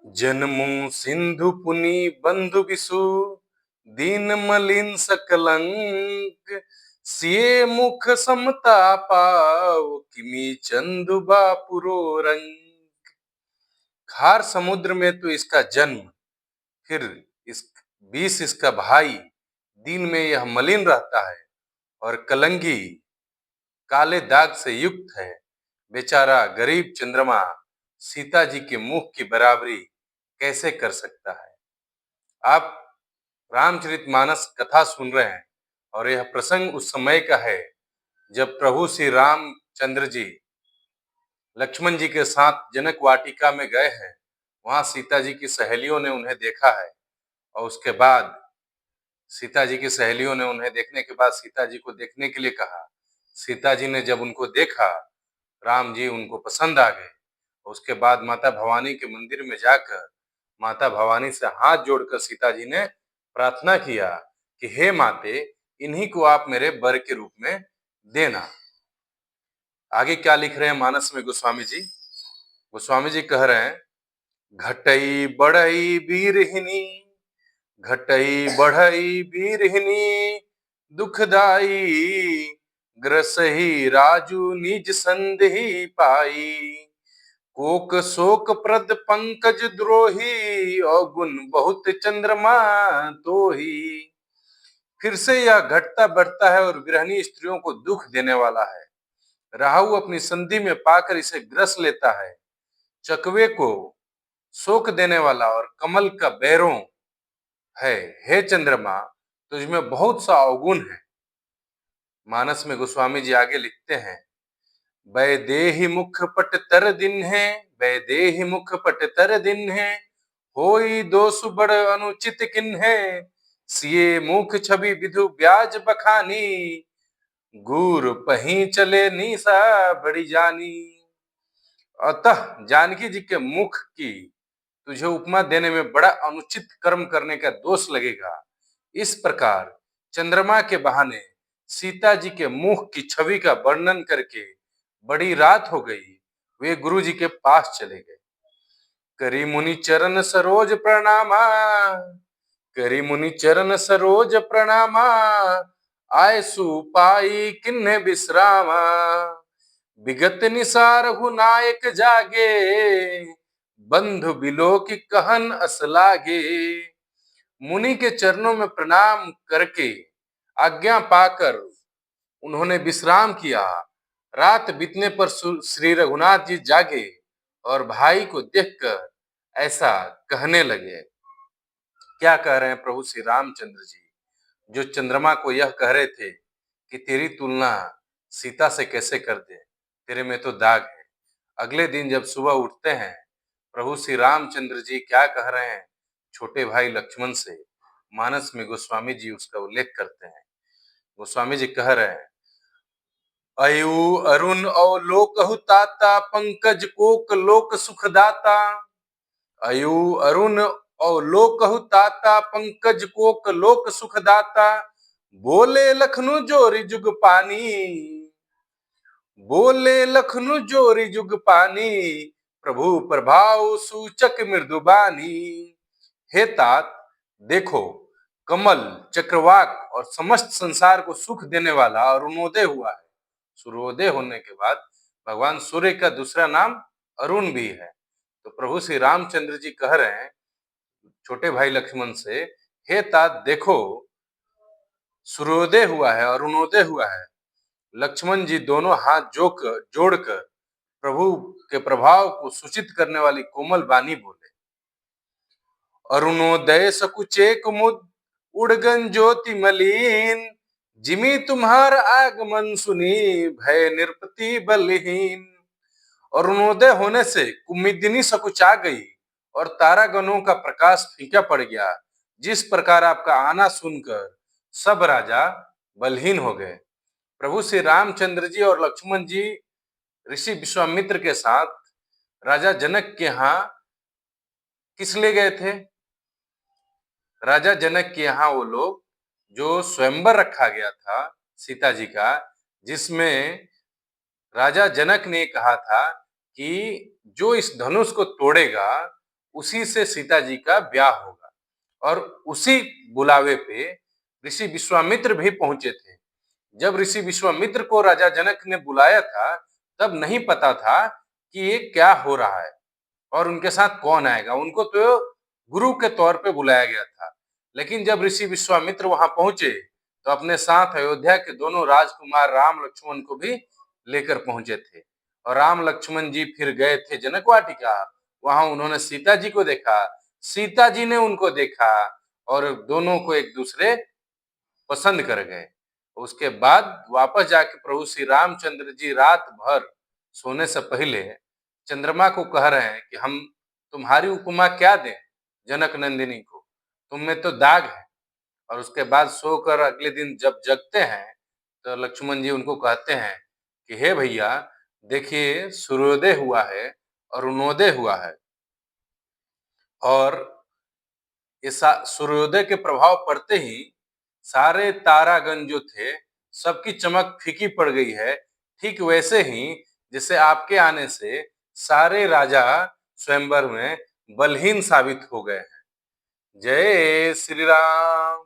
जन्मू सिंधु पुनि बंधु बिसु दीन मलिन सकलंक सिए मुख समता पाव किमी चंदु बापुरो रंग। खार समुद्र में तो इसका जन्म, फिर इस बीस इसका भाई, दिन में यह मलिन रहता है और कलंगी काले दाग से युक्त है। बेचारा गरीब चंद्रमा सीता जी के मुख की बराबरी कैसे कर सकता है। आप रामचरितमानस कथा सुन रहे हैं और यह प्रसंग उस समय का है जब प्रभु श्री रामचंद्र जी लक्ष्मण जी के साथ जनक वाटिका में गए हैं। वहां सीता जी की सहेलियों ने उन्हें देखा है और उसके बाद सीता जी की सहेलियों ने उन्हें देखने के बाद सीता जी को देखने के लिए कहा। सीता जी ने जब उनको देखा, राम जी उनको पसंद आ गए। उसके बाद माता भवानी के मंदिर में जाकर माता भवानी से हाथ जोड़कर सीता जी ने प्रार्थना किया कि हे माते, इन्हीं को आप मेरे वर के रूप में देना। आगे क्या लिख रहे हैं मानस में गोस्वामी जी? गोस्वामी जी कह रहे हैं, घटई बढ़ई बीरहिनी, घटई बढ़ई बीरहिनी दुखदाई, ग्रसही राजू निज संदेही पाई, कोक शोक प्रद पंकज द्रोही, अवगुण बहुत चंद्रमा तोही। फिर से यह घटता बढ़ता है और गृहिणी स्त्रियों को दुख देने वाला है। राहु अपनी संधि में पाकर इसे ग्रस लेता है। चकवे को शोक देने वाला और कमल का बैरों है। हे चंद्रमा, तुझमें बहुत सा अवगुण है। मानस में गोस्वामी जी आगे लिखते हैं, वैदेही मुख पट तर दिन है, वैदेही मुख पट तर दिन है, होई दोष बड़ अनुचित किन है, सिए मुख छवि विधु ब्याज बखानी, गुर पही चले निशा बड़ी जानी। अतः जानकी जी के मुख की तुझे उपमा देने में बड़ा अनुचित कर्म करने का दोष लगेगा। इस प्रकार चंद्रमा के बहाने सीता जी के मुख की छवि का वर्णन करके बड़ी रात हो गई। वे गुरु जी के पास चले गए। करी मुनि चरण सरोज प्रणामा, करी मुनि चरण सरोज प्रणामा, आय सुपाई किन्हे विश्रामा, विगत निसार रघुनायक जागे, बंधु बिलो की कहन अस लागे। मुनि के चरणों में प्रणाम करके आज्ञा पाकर उन्होंने विश्राम किया। रात बीतने पर श्री रघुनाथ जी जागे और भाई को देखकर ऐसा कहने लगे। क्या कह रहे हैं प्रभु श्री रामचंद्र जी, जो चंद्रमा को यह कह रहे थे कि तेरी तुलना सीता से कैसे कर दे, तेरे में तो दाग है। अगले दिन जब सुबह उठते हैं, प्रभु श्री रामचंद्र जी क्या कह रहे हैं छोटे भाई लक्ष्मण से, मानस में गोस्वामी जी उसका उल्लेख करते हैं। गोस्वामी जी कह रहे हैं, अयु अरुण अवलोकहु ताता, पंकज कोक लोक सुखदाता, अयु अरुण अवलोकहु ताता, पंकज कोक लोक सुखदाता, बोले लखनु जोरी जुग पानी, बोले लखनु जोरी जुग पानी, प्रभु प्रभाव सूचक मृदुबानी। हे तात, देखो कमल, चक्रवाक और समस्त संसार को सुख देने वाला अरुणोदय हुआ है। सूर्योदय होने के बाद भगवान सूर्य का दूसरा नाम अरुण भी है। तो प्रभु श्री रामचंद्र जी कह रहे हैं छोटे भाई लक्ष्मण से, हे तात देखो सूर्योदय हुआ है, अरुणोदय हुआ है। लक्ष्मण जी दोनों हाथ जोड़कर प्रभु के प्रभाव को सूचित करने वाली कोमल वाणी बोले, अरुणोदय सकुचे कुमुद उड़गन ज्योति मलिन, जिमी तुम्हार आगमन सुनी भय निरपति बलहीन। अरुणोदय होने से कुमुदिनी सकुचा गई और तारागणों का प्रकाश फीका पड़ गया। जिस प्रकार आपका आना सुनकर सब राजा बलहीन हो गए। प्रभु श्री रामचंद्र जी और लक्ष्मण जी ऋषि विश्वामित्र के साथ राजा जनक के यहाँ किस लिए गए थे? राजा जनक के यहाँ वो लोग जो स्वयंवर रखा गया था सीता जी का, जिसमें राजा जनक ने कहा था कि जो इस धनुष को तोड़ेगा उसी से सीता जी का ब्याह होगा। और उसी बुलावे पे ऋषि विश्वामित्र भी पहुंचे थे। जब ऋषि विश्वामित्र को राजा जनक ने बुलाया था, तब नहीं पता था कि ये क्या हो रहा है और उनके साथ कौन आएगा। उनको तो गुरु के तौर पे बुलाया गया था। लेकिन जब ऋषि विश्वामित्र वहां पहुंचे, तो अपने साथ अयोध्या के दोनों राजकुमार राम लक्ष्मण को भी लेकर पहुंचे थे। और राम लक्ष्मण जी फिर गए थे जनक वाटिका। वहां उन्होंने सीता जी को देखा, सीता जी ने उनको देखा, और दोनों को एक दूसरे पसंद कर गए। उसके बाद वापस जाके प्रभु श्री रामचंद्र जी रात भर सोने से पहले चंद्रमा को कह रहे हैं कि हम तुम्हारी उपमा क्या दें जनक नंदिनी को, तुम में तो दाग है। और उसके बाद सोकर अगले दिन जब जगते हैं, तो लक्ष्मण जी उनको कहते हैं कि हे भैया, देखिए सूर्योदय हुआ है और अरुणोदय हुआ है, और इस सूर्योदय के प्रभाव पड़ते ही सारे तारागण जो थे, सबकी चमक फीकी पड़ गई है। ठीक वैसे ही जैसे आपके आने से सारे राजा स्वयंवर में बलहीन साबित हो गए हैं। जय श्री राम।